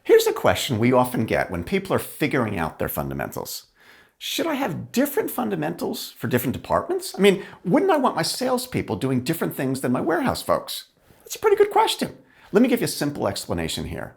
Here's a question we often get when people are figuring out their fundamentals. Should I have different fundamentals for different departments? I mean, wouldn't I want my salespeople doing different things than my warehouse folks? That's a pretty good question. Let me give you a simple explanation here.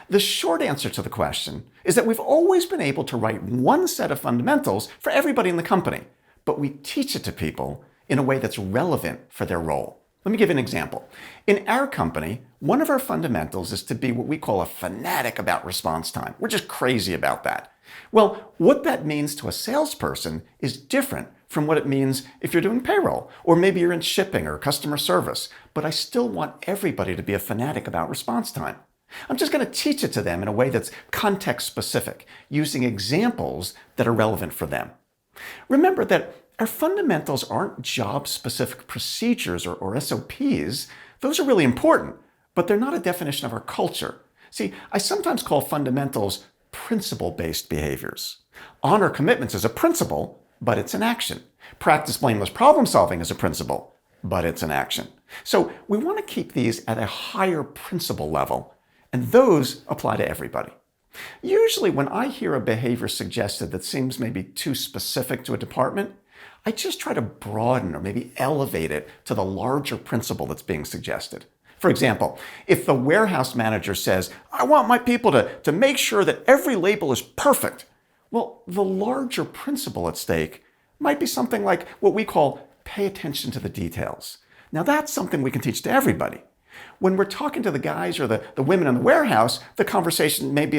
The short answer to the question is that we've always been able to write one set of fundamentals for everybody in the company, but we teach it to people in a way that's relevant for their role. Let me give you an example. In our company, one of our fundamentals is to be what we call a fanatic about response time. We're just crazy about that. Well, what that means to a salesperson is different from what it means if you're doing payroll, or maybe you're in shipping or customer service, but I still want everybody to be a fanatic about response time. I'm just going to teach it to them in a way that's context specific, using examples that are relevant for them. Remember that our fundamentals aren't job-specific procedures or SOPs. Those are really important, but they're not a definition of our culture. See, I sometimes call fundamentals principle-based behaviors. Honor commitments is a principle, but it's an action. Practice blameless problem solving is a principle, but it's an action. So we want to keep these at a higher principle level, and those apply to everybody. Usually when I hear a behavior suggested that seems maybe too specific to a department, I just try to broaden or maybe elevate it to the larger principle that's being suggested. For example, if the warehouse manager says, I want my people to make sure that every label is perfect, well, the larger principle at stake might be something like what we call pay attention to the details. Now that's something we can teach to everybody. When we're talking to the guys or the women in the warehouse, the conversation might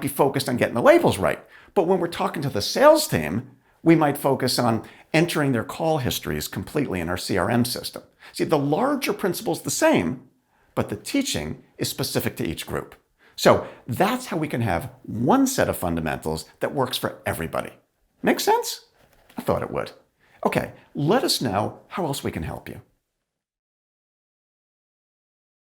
be focused on getting the labels right. But when we're talking to the sales team, we might focus on entering their call histories completely in our CRM system. See, the larger principle is the same, but the teaching is specific to each group. So that's how we can have one set of fundamentals that works for everybody. Make sense? I thought it would. Okay, let us know how else we can help you.